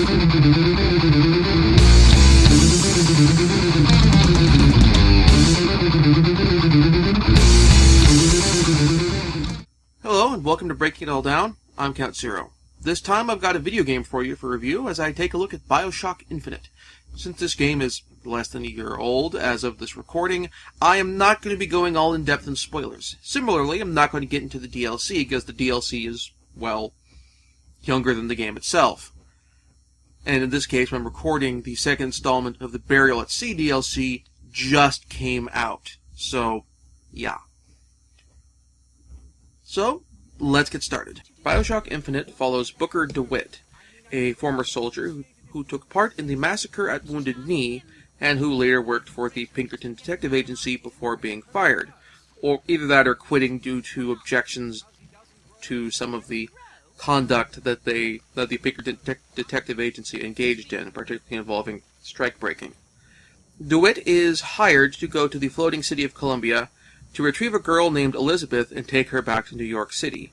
Hello and welcome to Breaking It All Down. I'm Count Zero. This time I've got a video game for you for review as I take a look at Bioshock Infinite. Since this game is less than a year old as of this recording, I am not going to be going all in depth in spoilers. Similarly, I'm not going to get into the DLC because the DLC is, well, younger than the game itself. And in this case, when I'm recording, the second installment of the Burial at Sea DLC just came out. So, yeah. So, let's get started. Bioshock Infinite follows Booker DeWitt, a former soldier who took part in the massacre at Wounded Knee, and who later worked for the Pinkerton Detective Agency before being fired, or either that or quitting due to objections to some of the conduct that the Pinkerton Detective Agency engaged in, particularly involving strike breaking. DeWitt is hired to go to the floating city of Columbia to retrieve a girl named Elizabeth and take her back to New York City.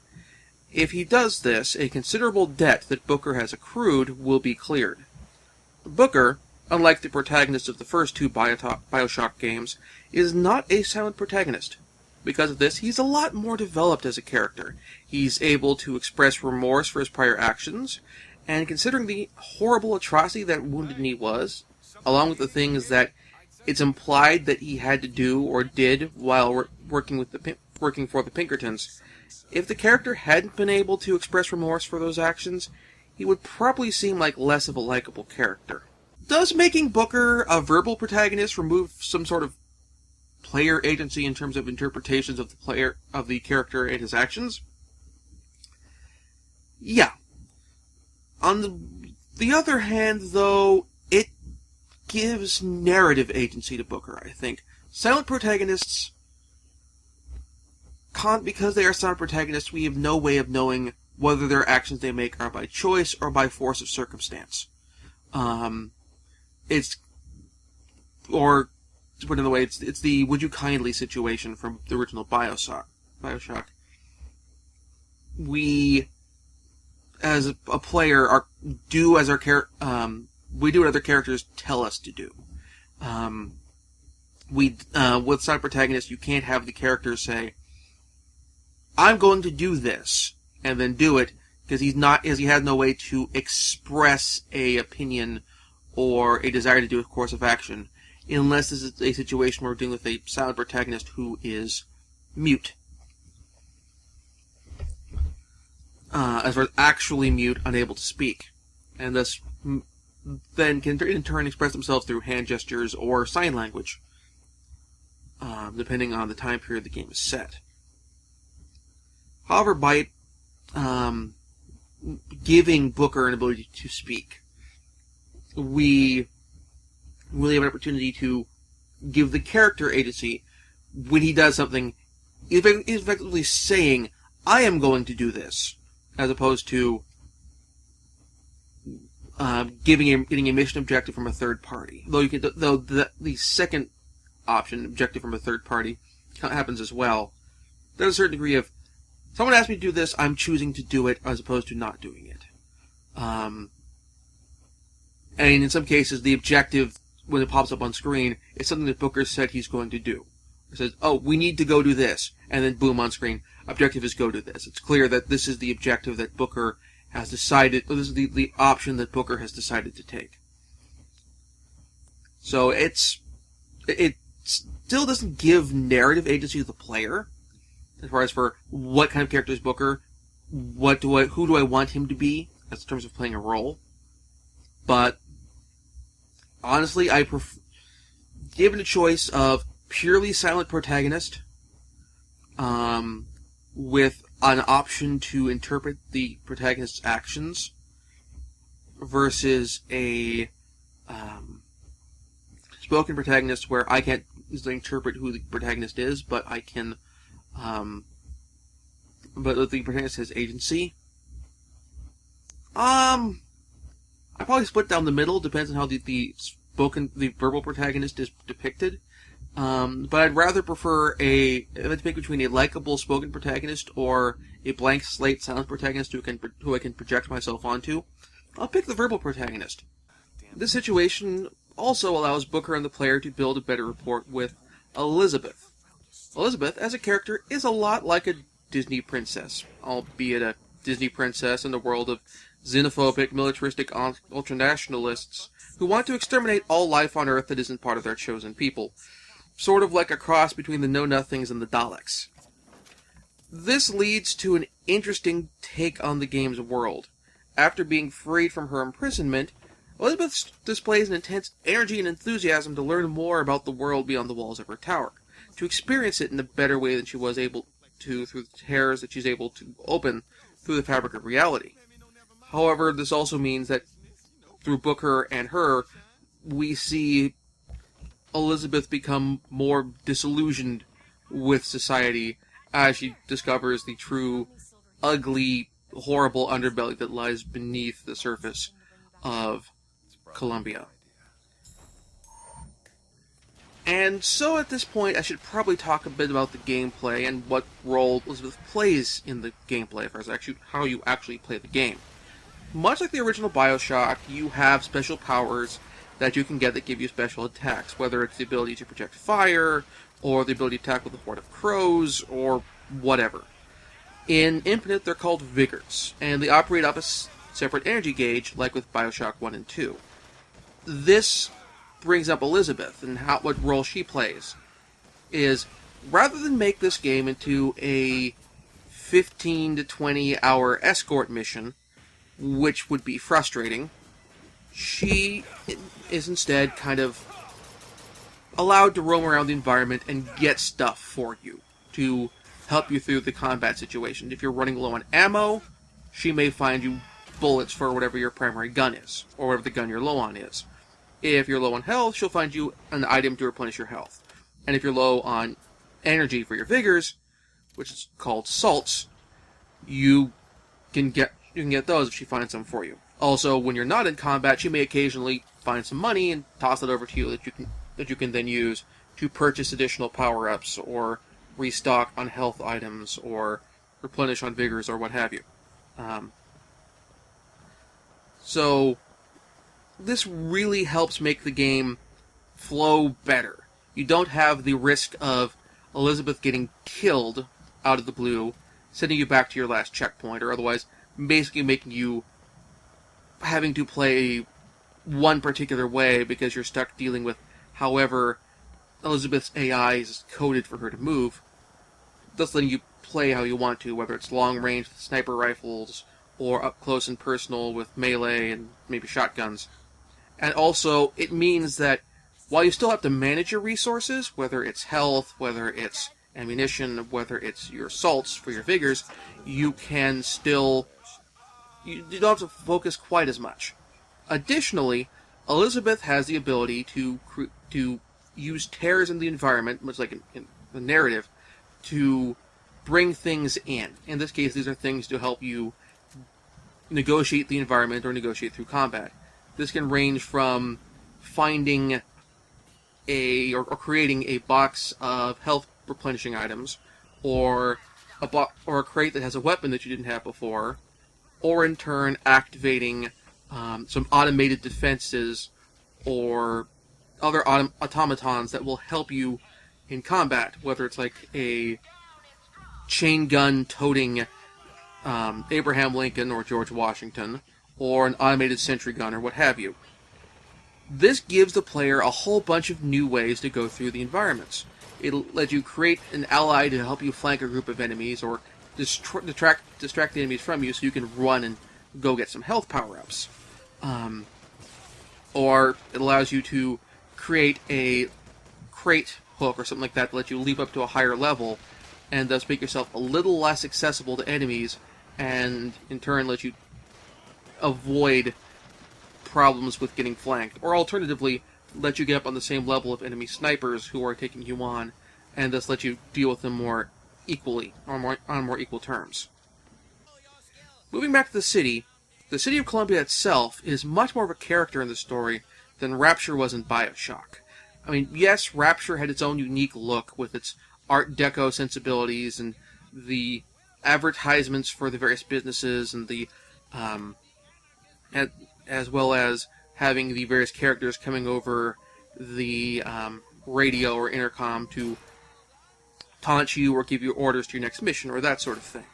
If he does this, a considerable debt that Booker has accrued will be cleared. Booker, unlike the protagonist of the first two Bioshock games, is not a silent protagonist. Because of this, he's a lot more developed as a character. He's able to express remorse for his prior actions, and considering the horrible atrocity that Wounded Knee was, along with the things that it's implied that he had to do or did while working for the Pinkertons, if the character hadn't been able to express remorse for those actions, he would probably seem like less of a likable character. Does making Booker a verbal protagonist remove some sort of player agency in terms of interpretations of the character and his actions? Yeah. On the other hand, though, it gives narrative agency to Booker, I think. Silent protagonists, because they are silent protagonists, we have no way of knowing whether their actions they make are by choice or by force of circumstance. Or, to put it another way, it's the would you kindly situation from the original Bioshock. We, as a player, do what other characters tell us to do. With silent protagonists, you can't have the character say, I'm going to do this, and then do it, because he has no way to express a opinion or a desire to do a course of action, unless this is a situation where we're dealing with a silent protagonist who is mute. As far as actually mute, unable to speak, and thus then can in turn express themselves through hand gestures or sign language, depending on the time period the game is set. However, by giving Booker an ability to speak, we really have an opportunity to give the character agency when he does something. He's effectively saying, I am going to do this, as opposed to getting a mission objective from a third party. Though the second option, objective from a third party, happens as well. There's a certain degree of, someone asked me to do this, I'm choosing to do it, as opposed to not doing it. And in some cases, the objective, when it pops up on screen, is something that Booker said he's going to do. It says, oh, we need to go do this, and then boom, on screen, objective is go do this. It's clear that this is the objective that Booker has decided, or this is the option that Booker has decided to take. So it still doesn't give narrative agency to the player, as far as for what kind of character is Booker, who do I want him to be, as in terms of playing a role. But honestly, given a choice of purely silent protagonist, with an option to interpret the protagonist's actions, versus a spoken protagonist where I can't easily interpret who the protagonist is, but I can, but the protagonist has agency. I probably split down the middle. Depends on how the verbal protagonist is depicted. But I'd rather prefer if I had to pick between a likable spoken protagonist or a blank slate silent protagonist who I can project myself onto. I'll pick the verbal protagonist. This situation also allows Booker and the player to build a better rapport with Elizabeth. Elizabeth, as a character, is a lot like a Disney princess, albeit a Disney princess in the world of xenophobic, militaristic ultranationalists who want to exterminate all life on Earth that isn't part of their chosen people. Sort of like a cross between the Know-Nothings and the Daleks. This leads to an interesting take on the game's world. After being freed from her imprisonment, Elizabeth displays an intense energy and enthusiasm to learn more about the world beyond the walls of her tower, to experience it in a better way than she was able to through the tears that she's able to open through the fabric of reality. However, this also means that through Booker and her, we see Elizabeth become more disillusioned with society as she discovers the true, ugly, horrible underbelly that lies beneath the surface of Columbia. And so at this point, I should probably talk a bit about the gameplay and what role Elizabeth plays in the gameplay, as far as actually how you actually play the game. Much like the original Bioshock, you have special powers that you can get that give you special attacks, whether it's the ability to project fire, or the ability to attack with a horde of crows, or whatever. In Infinite, they're called Vigors, and they operate off a separate energy gauge, like with Bioshock 1 and 2. This brings up Elizabeth, and what role she plays. Is, rather than make this game into a 15 to 20 hour escort mission, which would be frustrating, she is instead kind of allowed to roam around the environment and get stuff for you to help you through the combat situation. If you're running low on ammo, she may find you bullets for whatever your primary gun is, or whatever the gun you're low on is. If you're low on health, she'll find you an item to replenish your health. And if you're low on energy for your vigors, which is called salts, you can get those if she finds them for you. Also, when you're not in combat, she may occasionally find some money and toss it over to you that you can then use to purchase additional power-ups or restock on health items or replenish on vigors or what have you. So this really helps make the game flow better. You don't have the risk of Elizabeth getting killed out of the blue, sending you back to your last checkpoint, or otherwise basically making you having to play one particular way because you're stuck dealing with however Elizabeth's AI is coded for her to move, thus letting you play how you want to, whether it's long range with sniper rifles, or up close and personal with melee and maybe shotguns. And also, it means that while you still have to manage your resources, whether it's health, whether it's ammunition, whether it's your salts for your vigors, you can still... You don't have to focus quite as much. Additionally, Elizabeth has the ability to use tears in the environment, much like in the narrative, to bring things in. In this case, these are things to help you negotiate the environment or negotiate through combat. This can range from finding or creating a box of health replenishing items, or a crate that has a weapon that you didn't have before, or in turn activating some automated defenses or other automatons that will help you in combat, whether it's like a chain gun toting Abraham Lincoln or George Washington, or an automated sentry gun, or what have you. This gives the player a whole bunch of new ways to go through the environments. It'll let you create an ally to help you flank a group of enemies, or distract the enemies from you so you can run and go get some health power-ups. Or it allows you to create a crate hook or something like that to let you leap up to a higher level, and thus make yourself a little less accessible to enemies, and in turn let you avoid problems with getting flanked. Or alternatively, let you get up on the same level of enemy snipers who are taking you on, and thus let you deal with them more equally, or on more equal terms. Moving back to the city of Columbia itself is much more of a character in the story than Rapture was in Bioshock. I mean, yes, Rapture had its own unique look with its Art Deco sensibilities and the advertisements for the various businesses and the as well as having the various characters coming over the radio or intercom to taunt you or give you orders to your next mission or that sort of thing.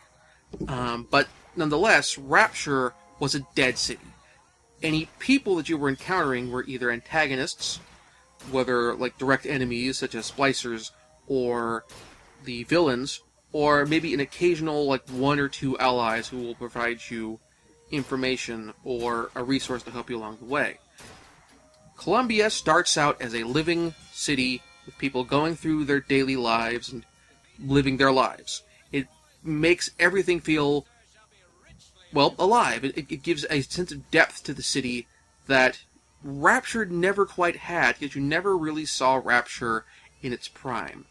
But nonetheless, Rapture was a dead city. Any people that you were encountering were either antagonists, whether like direct enemies such as splicers or the villains, or maybe an occasional like one or two allies who will provide you information or a resource to help you along the way. Columbia starts out as a living city with people going through their daily lives and living their lives. It makes everything feel, well, alive. It gives a sense of depth to the city that Rapture never quite had, because you never really saw Rapture in its prime.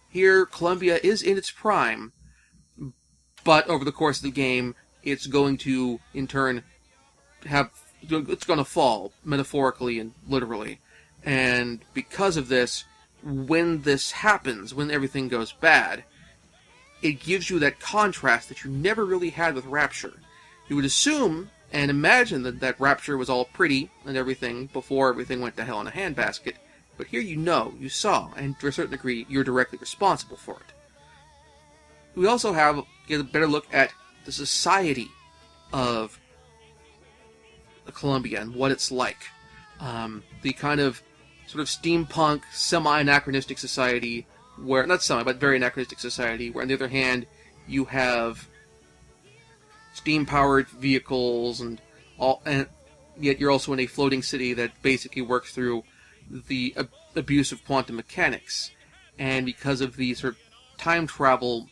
Here, Columbia is in its prime, but over the course of the game, it's going to, in turn, it's going to fall, metaphorically and literally. And because of this, when this happens, when everything goes bad, it gives you that contrast that you never really had with Rapture. You would assume and imagine that Rapture was all pretty and everything before everything went to hell in a handbasket, but here you saw, and to a certain degree, you're directly responsible for it. We also get a better look at the society of Columbia and what it's like. The kind of sort of steampunk, semi-anachronistic society, where, not semi, but very anachronistic society, where on the other hand, you have steam-powered vehicles and yet you're also in a floating city that basically works through the abuse of quantum mechanics. And because of the sort of time travel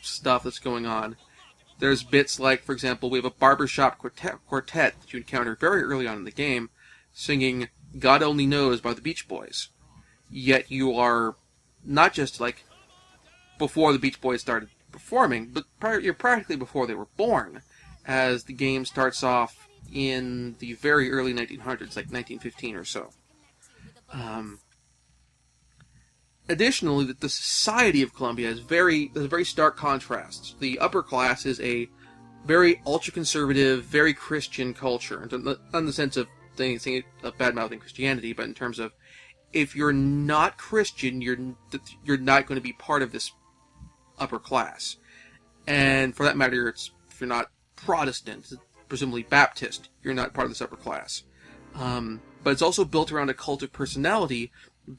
stuff that's going on, there's bits like, for example, we have a barbershop quartet that you encounter very early on in the game, singing God Only Knows by the Beach Boys. Yet you are not just like before the Beach Boys started performing, but you're practically before they were born, as the game starts off in the very early 1900s, like 1915 or so. Additionally, the society of Columbia has very stark contrasts. The upper class is a very ultra-conservative, very Christian culture, not in the sense of bad-mouthing Christianity, but in terms of if you're not Christian, you're not going to be part of this upper class. And for that matter, if you're not Protestant, presumably Baptist, you're not part of this upper class. But it's also built around a cult of personality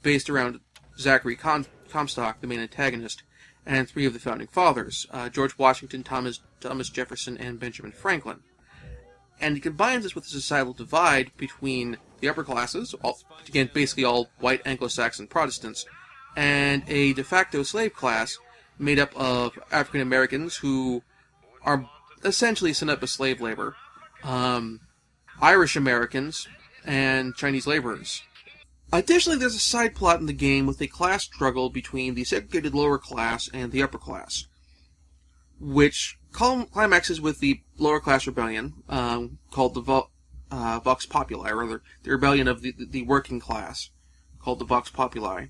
based around Zachary Comstock, the main antagonist, and three of the founding fathers, George Washington, Thomas Jefferson, and Benjamin Franklin. And it combines this with a societal divide between the upper classes, again, basically all white Anglo-Saxon Protestants, and a de facto slave class made up of African Americans who are essentially sent up as slave labor, Irish Americans, and Chinese laborers. Additionally, there's a side plot in the game with a class struggle between the segregated lower class and the upper class, which climaxes with the lower class rebellion, called the Vox Populi, or rather, the rebellion of the working class, called the Vox Populi,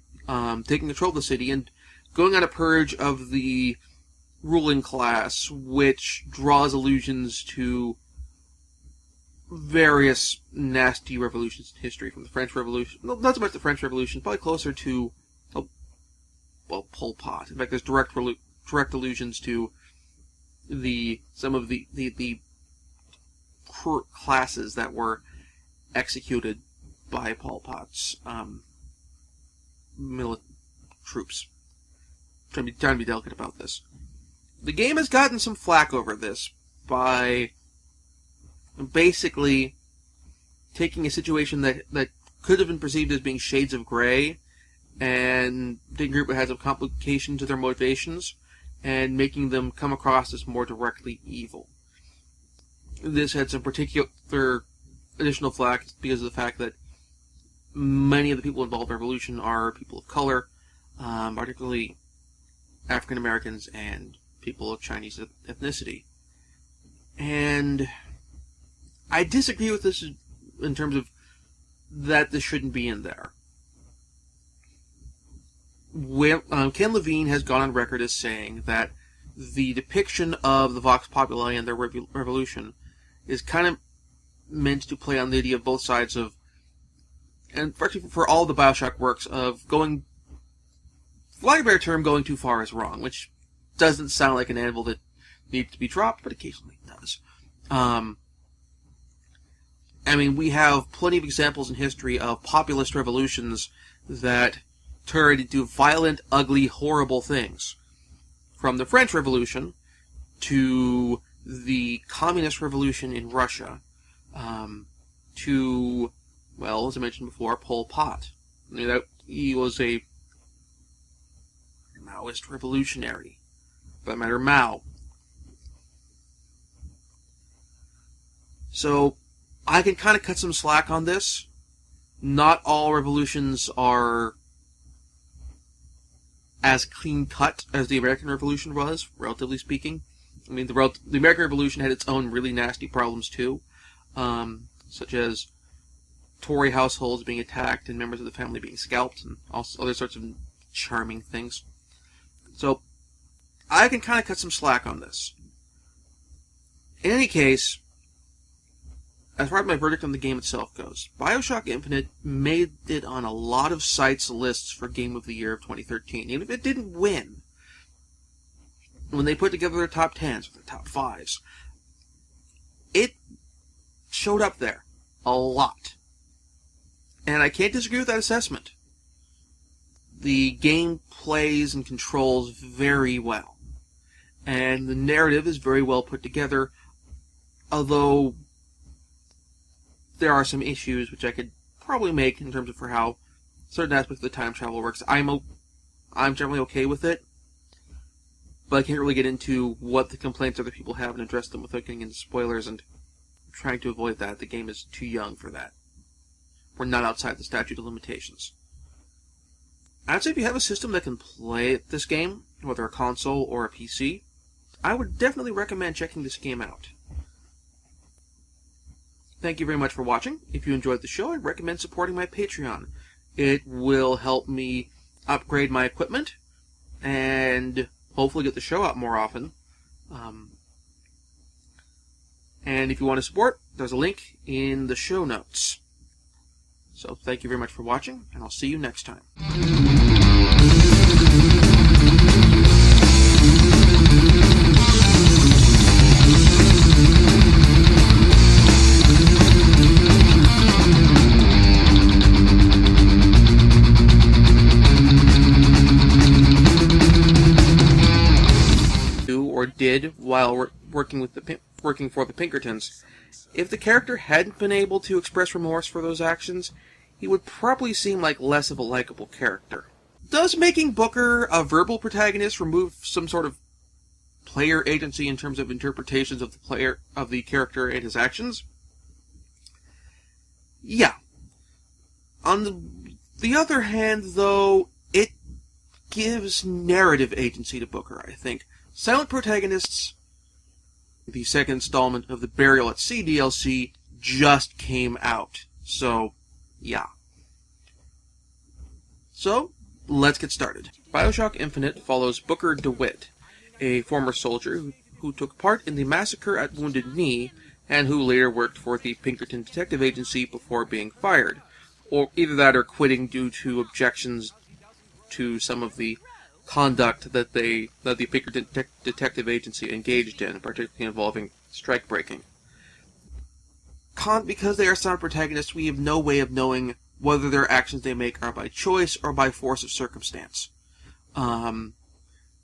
taking control of the city and going on a purge of the ruling class, which draws allusions to various nasty revolutions in history, from the French Revolution, not so much the French Revolution, probably closer to, Pol Pot. In fact, there's direct allusions to some of the classes that were executed by Pol Pot's troops. Trying to be delicate about this. The game has gotten some flack over this by basically taking a situation that could have been perceived as being shades of gray and taking a group that has a complication to their motivations and making them come across as more directly evil. This had some particular additional flack because of the fact that many of the people involved in the revolution are people of color, particularly African Americans and people of Chinese ethnicity. And I disagree with this in terms of that this shouldn't be in there. Ken Levine has gone on record as saying that the depiction of the Vox Populi and their revolution is kind of meant to play on the idea of both sides of, and actually for all the Bioshock works, of going, for lack of a better term, going too far is wrong, which doesn't sound like an anvil that needs to be dropped, but occasionally it does. I mean, we have plenty of examples in history of populist revolutions that turned into violent, ugly, horrible things. From the French Revolution to the Communist Revolution in Russia, to, well, as I mentioned before, Pol Pot. I mean, he was a Maoist revolutionary. For that matter, Mao. So, I can kind of cut some slack on this. Not all revolutions are as clean-cut as the American Revolution was, relatively speaking. I mean, the American Revolution had its own really nasty problems, too. Such as Tory households being attacked and members of the family being scalped, and also other sorts of charming things. So, I can kind of cut some slack on this. In any case, as far as my verdict on the game itself goes, Bioshock Infinite made it on a lot of sites' lists for Game of the Year of 2013, even if it didn't win. When they put together their top 10s or their top 5s, it showed up there a lot. And I can't disagree with that assessment. The game plays and controls very well. And the narrative is very well put together, although there are some issues which I could probably make in terms of for how certain aspects of the time travel works. I'm generally okay with it, but I can't really get into what the complaints other people have and address them without getting into spoilers, and I'm trying to avoid that. The game is too young for that. We're not outside the statute of limitations. I'd say if you have a system that can play this game, whether a console or a PC, I would definitely recommend checking this game out. Thank you very much for watching. If you enjoyed the show, I'd recommend supporting my Patreon. It will help me upgrade my equipment and hopefully get the show out more often. And if you want to support, there's a link in the show notes. So thank you very much for watching, and I'll see you next time. Or did while working for the Pinkertons. If the character hadn't been able to express remorse for those actions, he would probably seem like less of a likable character. Does making Booker a verbal protagonist remove some sort of player agency in terms of interpretations of the character and his actions? Yeah. On the other hand, though, it gives narrative agency to Booker, I think. Silent protagonists, the second installment of the Burial at Sea DLC, just came out. So, yeah. So, let's get started. Bioshock Infinite follows Booker DeWitt, a former soldier who took part in the massacre at Wounded Knee, and who later worked for the Pinkerton Detective Agency before being fired. Or either that or quitting due to objections to some of the conduct that the Pinkerton Detective Agency engaged in, particularly involving strike breaking. Because they are silent protagonists, we have no way of knowing whether their actions they make are by choice or by force of circumstance.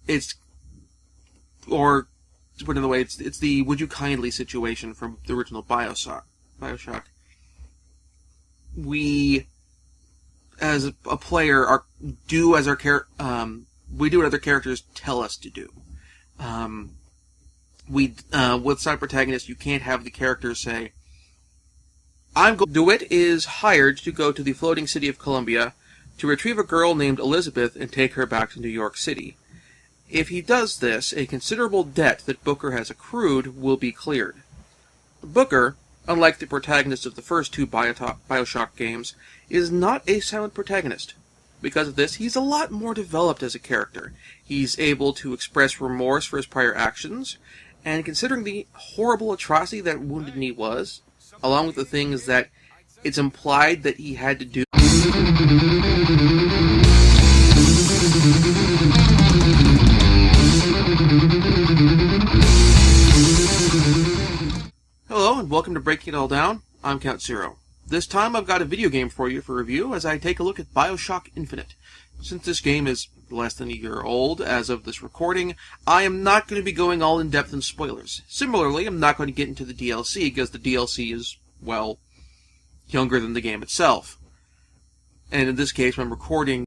It's to put it another way, it's the would you kindly situation from the original Bioshock. We, as a player, do what other characters tell us to do. With side protagonists, you can't have the character say, DeWitt is hired to go to the floating city of Columbia to retrieve a girl named Elizabeth and take her back to New York City. If he does this, a considerable debt that Booker has accrued will be cleared. Booker, unlike the protagonist of the first two Bioshock games, is not a silent protagonist. Because of this, he's a lot more developed as a character. He's able to express remorse for his prior actions, and considering the horrible atrocity that Wounded Knee was, along with the things that it's implied that he had to do. Hello and welcome to Breaking It All Down. I'm Count Zero. This time I've got a video game for you for review as I take a look at Bioshock Infinite. Since this game is less than a year old as of this recording, I am not going to be going all in depth in spoilers. Similarly, I'm not going to get into the DLC because the DLC is, well, younger than the game itself. And in this case, when I'm recording